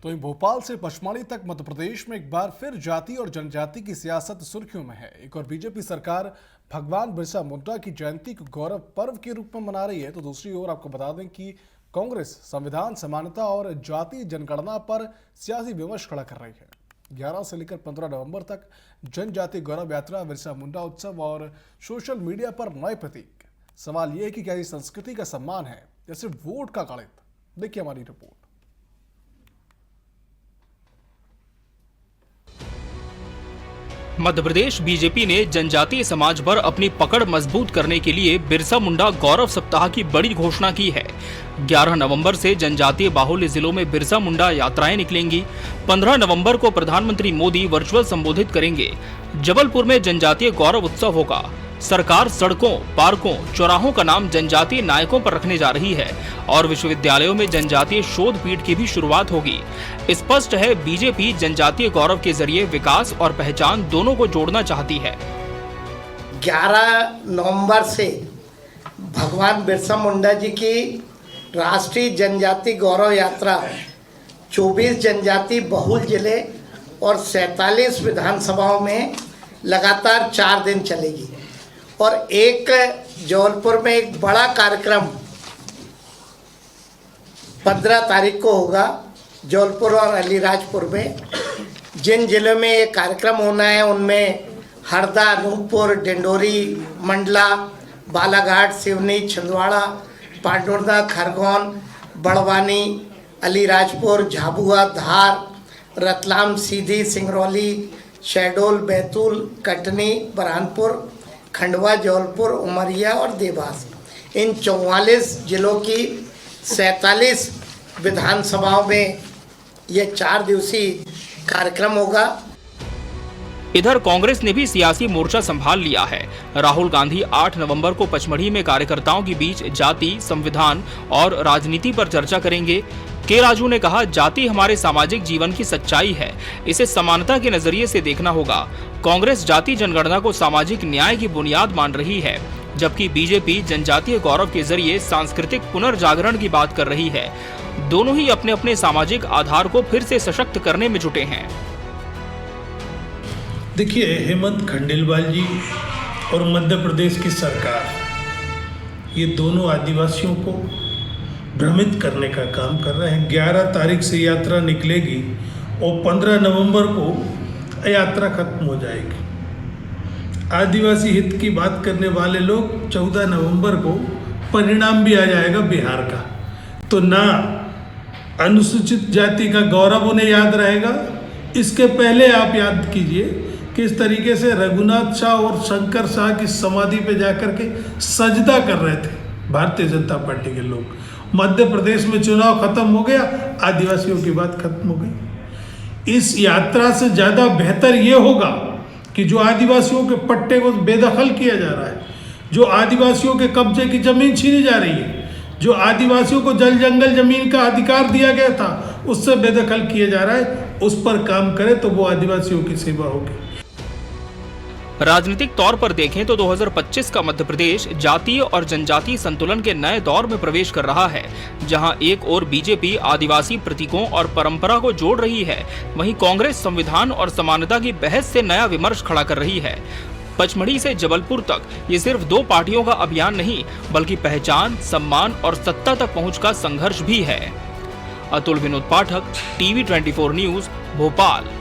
तो वहीं भोपाल से पचमढ़ी तक मध्य प्रदेश में एक बार फिर जाति और जनजाति की सियासत सुर्खियों में है। एक और बीजेपी सरकार भगवान बिरसा मुंडा की जयंती को गौरव पर्व के रूप में मना रही है, तो दूसरी ओर आपको बता दें कि कांग्रेस संविधान समानता और जाति जनगणना पर सियासी विमर्श खड़ा कर रही है। 11 से लेकर 15 नवंबर तक जनजाति गौरव यात्रा, बिरसा मुंडा उत्सव और सोशल मीडिया पर नए प्रतीक। सवाल यह है कि क्या ये संस्कृति का सम्मान है या सिर्फ वोट का गणित? देखिए हमारी रिपोर्ट। मध्य प्रदेश बीजेपी ने जनजातीय समाज पर अपनी पकड़ मजबूत करने के लिए बिरसा मुंडा गौरव सप्ताह की बड़ी घोषणा की है। 11 नवंबर से जनजातीय बाहुल्य जिलों में बिरसा मुंडा यात्राएं निकलेंगी। 15 नवंबर को प्रधानमंत्री मोदी वर्चुअल संबोधित करेंगे। जबलपुर में जनजातीय गौरव उत्सव होगा। सरकार सड़कों, पार्कों, चौराहों का नाम जनजातीय नायकों पर रखने जा रही है और विश्वविद्यालयों में जनजातीय शोध पीठ की भी शुरुआत होगी। स्पष्ट है, बीजेपी जनजातीय गौरव के जरिए विकास और पहचान दोनों को जोड़ना चाहती है। 11 नवंबर से भगवान बिरसा मुंडा जी की राष्ट्रीय जनजाति गौरव यात्रा 24 जनजाति बहुल जिले और 47 विधानसभाओं में लगातार 4 दिन चलेगी और एक जबलपुर में एक बड़ा कार्यक्रम 15 तारीख को होगा। जबलपुर और अलीराजपुर में जिन जिलों में ये कार्यक्रम होना है उनमें हरदा, अनूपपुर, डिंडोरी, मंडला, बालाघाट, सिवनी, छिंदवाड़ा, पांडुर्दा, खरगोन, बड़वानी, अलीराजपुर, झाबुआ, धार, रतलाम, सीधी, सिंगरौली, शहडोल, बैतूल, कटनी, बुरहानपुर, खंडवा, जबलपुर, उमरिया और देवास। इन 44 जिलों की 47 विधानसभाओं में यह 4 दिवसीय कार्यक्रम होगा। इधर कांग्रेस ने भी सियासी मोर्चा संभाल लिया है। राहुल गांधी 8 नवंबर को पचमढ़ी में कार्यकर्ताओं के बीच जाति, संविधान और राजनीति पर चर्चा करेंगे। के राजू ने कहा, जाति हमारे सामाजिक जीवन की सच्चाई है, इसे समानता के नजरिए से देखना होगा। कांग्रेस जाति जनगणना को सामाजिक न्याय की बुनियाद मान रही है, जबकि बीजेपी जनजातीय गौरव के जरिए सांस्कृतिक पुनर्जागरण की बात कर रही है। दोनों ही अपने अपने सामाजिक आधार को फिर से सशक्त करने में जुटे हैं। देखिए, हेमंत खंडेलवाल जी और मध्य प्रदेश की सरकार, ये दोनों आदिवासियों को भ्रमित करने का काम कर रहे हैं। 11 तारीख से यात्रा निकलेगी और 15 नवंबर को यात्रा खत्म हो जाएगी। आदिवासी हित की बात करने वाले लोग 14 नवंबर को परिणाम भी आ जाएगा बिहार का, तो ना अनुसूचित जाति का गौरव उन्हें याद रहेगा। इसके पहले आप याद कीजिए किस तरीके से रघुनाथ शाह और शंकर शाह की समाधि पे जाकर के सजदा कर रहे थे भारतीय जनता पार्टी के लोग। मध्य प्रदेश में चुनाव खत्म हो गया, आदिवासियों की बात खत्म हो गई। इस यात्रा से ज़्यादा बेहतर ये होगा कि जो आदिवासियों के पट्टे को बेदखल किया जा रहा है, जो आदिवासियों के कब्जे की जमीन छीनी जा रही है, जो आदिवासियों को जल जंगल जमीन का अधिकार दिया गया था उससे बेदखल किया जा रहा है, उस पर काम करे तो वो आदिवासियों की सेवा होगी। राजनीतिक तौर पर देखें तो 2025 का मध्य प्रदेश जातीय और जनजातीय संतुलन के नए दौर में प्रवेश कर रहा है, जहां एक ओर बीजेपी आदिवासी प्रतीकों और परंपरा को जोड़ रही है, वहीं कांग्रेस संविधान और समानता की बहस से नया विमर्श खड़ा कर रही है। पचमढ़ी से जबलपुर तक ये सिर्फ 2 पार्टियों का अभियान नहीं, बल्कि पहचान, सम्मान और सत्ता तक पहुंच का संघर्ष भी है। अतुल विनोद पाठक, टीवी 24 न्यूज, भोपाल।